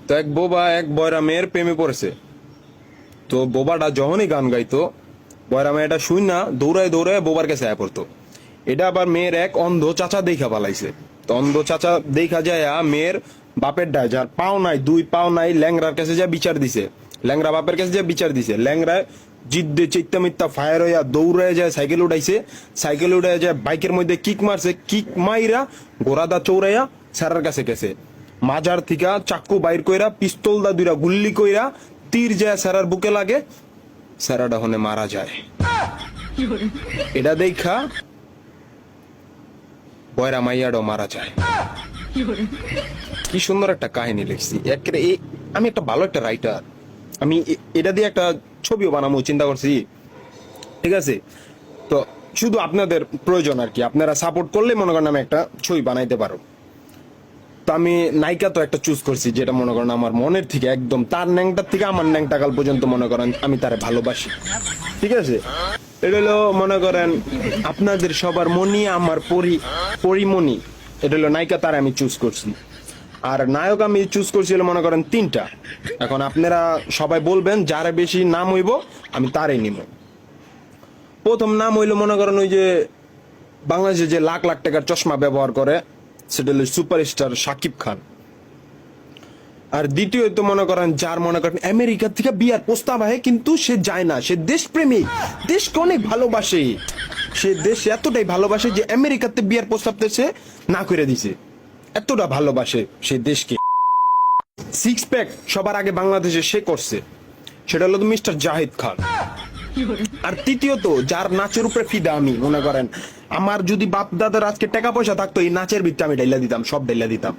তো এক বোবা এক বয়রা মেয়ের প্রেমে পড়েছে। তো বোবাটা যখনই গান গাইতো, বয়রা মেয়েটা শুই না দৌড়ায় দৌড়ায় বোবার কাছে আয়া পড়তো। এটা আবার মেয়ের এক অন্ধ চাচা দেখা পালাইছে। তো অন্ধ চাচা দেখা যায় মেয়ের বাপের ডায়, যার পাও নাই, দুই পাও নাই, ল্যাংরার কাছে যা বিচার দিছে। ল্যাংরা বাপের কাছে যা বিচার দিছে, ল্যাংরায় জিদ্দে চিত্তা মিত্তা ফায়ার হইয়া দৌড়ায় যায়, সাইকেল উঠাইছে, সাইকেল উঠায় যায় বাইকের মধ্যে কিক মারছে, কিক মাইরা ঘোড়াদা চৌড়াইয়া স্যারের কাছে গেছে। মাজার থিকা চাক্কু বাইর কইরা, পিস্তল দা দুইরা গুল্লি কইরা, তীর যায় স্যারার বুকে লাগে, স্যারাটা হনে মারা যায়। এটা দেখা বয়রা মাইয়াডও মারা যায়। কি সুন্দর একটা কাহিনী লিখছি। আমি একটা ভালো একটা রাইটার, আমি এটা দিয়ে একটা ছবিও বানাবো চিন্তা করছি। ঠিক আছে, তো শুধু আপনাদের প্রয়োজন আর কি, আপনারা সাপোর্ট করলে মনে করেন আমি একটা ছবি বানাইতে পারো। তো আমি নায়িকা তো একটা চুজ করছি যেটা মনে করেন আমার মনের থেকে একদম, তার ন্যাংটার থেকে আমার ন্যাংটা কাল পর্যন্ত মনে করেন আমি তারে ভালোবাসি। ঠিক আছে, এটা হলো মনে করেন আপনাদের সবার মনি, আমার পরিমণি। এটা হলো নায়িকা, তার আমি চুজ করছি। আর নায়ক আমি চুজ করছি হলো মনে করেন 3টা। এখন আপনারা সবাই বলবেন যারা বেশি নাম হইব আমি তারই নিব। প্রথম নাম হইলো মনে করেন ওই যে বাংলাদেশে যে লাখ লাখ টাকার চশমা ব্যবহার করে, সেটা হলো সুপারস্টার শাকিব খান। আর দ্বিতীয়ত মনে করেন যার মনে করেন আমেরিকা থেকে বিয়ার প্রস্তাব হয় কিন্তু সে যায় না, সে দেশপ্রেমিক, দেশকে অনেক ভালোবাসে, সে দেশ এতটাই ভালোবাসে যে আমেরিকাতে বিয়ার প্রস্তাবতে সে না করে দিছে, এতটা ভালোবাসে সে দেশকে। 6 প্যাক সবার আগে বাংলাদেশে সে করছে, সেটা হলো মিস্টার জাহিদ খান। আর তৃতীয়ত যার নাচের উপরে ফিদা আমি, মনে করেন আমার যদি বাপ দাদার আজকে টাকা পয়সা থাকতো এই নাচের ভিতরে আমি ঢাইলা দিতাম, সব ঢাইলা দিতাম।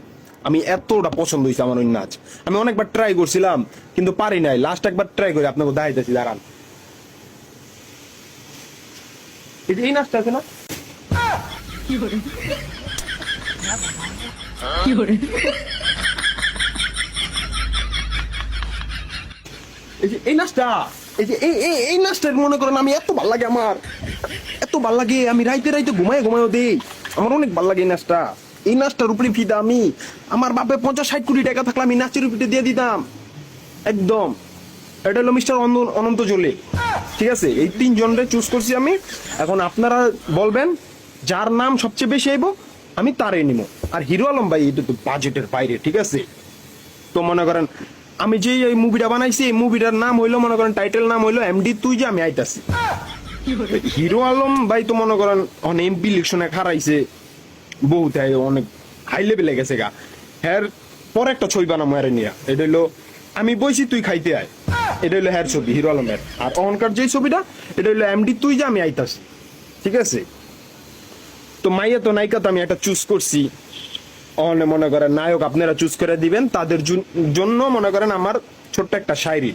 আমি এতটা পছন্দ হয়েছে আমার ওই নাচ, আমি অনেকবার ট্রাই করছিলাম কিন্তু পারি নাই। লাস্ট একবার ট্রাই করে আপনাকে দেখাইতেছি, দাঁড়ান। এই নাচটা আছে না, এই নাচটা, এই নাচটা মনে করেন আমি এত ভাল লাগে, আমার এত ভাল লাগে, আমি রাইতে রাইতে ঘুমায়ও দেই, আমার অনেক ভাল লাগে এই নাচটা। এই নাচটার উপরে ফিদা আমি, আমার বাপে 50-60 কোটি টাকা থাকলে আমি নাচের উপরে দিয়ে দিতাম একদম। এটা হলো মিস্টার অনন্ত জলি। ঠিক আছে, এই 3 জনরে চুজ করছি আমি। এখন আপনারা বলবেন যার নাম সবচেয়ে বেশি আইব আমি তারই নিব। আর হিরো আলম ভাই এটা তো বাজেটের বাইরে। ঠিক আছে, তো মনে করেন আমি যে এই মুভিটা বানাইছি, এই মুভিটার নাম হইলো মনে করেন, টাইটেল নাম হইলো এমডি তুই যে আমি আইতাছি। হিরো আলম ভাই তো মনে করেন অনেক এমপি ইলেকশনে হারাইছে, বহুত অনেক হাই লেভেলে গেছে গা। হ্যার পরে একটা ছবি বানাবো এর নিয়ে, এটা হইলো আমি বইছি তুই খাইতে আয়, এটা হইলো হ্যার ছবি হিরো আলমের। আর অনকার যে ছবিটা এটা হইলো এমডি তুই যে আমি আইতাছি। ঠিক আছে, তো মাইয়া তো নায়িকা তো আমি একটা চুজ করছি। মনে করেন নায়ক আপনারা চুজ করে দিবেন, তাদের জন্য মনে করেন আমার ছোট্ট একটা শায়রি,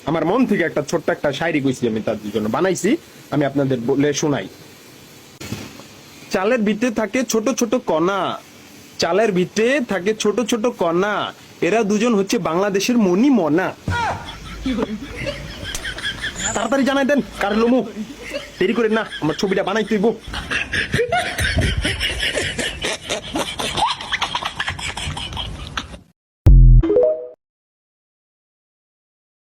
আমার মন থেকে একটা ছোট্ট একটা শায়রি কইছি আমি, তাদের জন্য বানাইছি, আমি আপনাদের বলে শোনাই। চালের ভিতরে থাকে ছোট ছোট কণা, চালের ভিতরে থাকে ছোট ছোট কণা, এরা দুজন হচ্ছে বাংলাদেশের মনি মনা। তাড়াতাড়ি জানাই দেন কার লোমু, দেরি করেন না, আমার ছবিটা বানাই তুইব।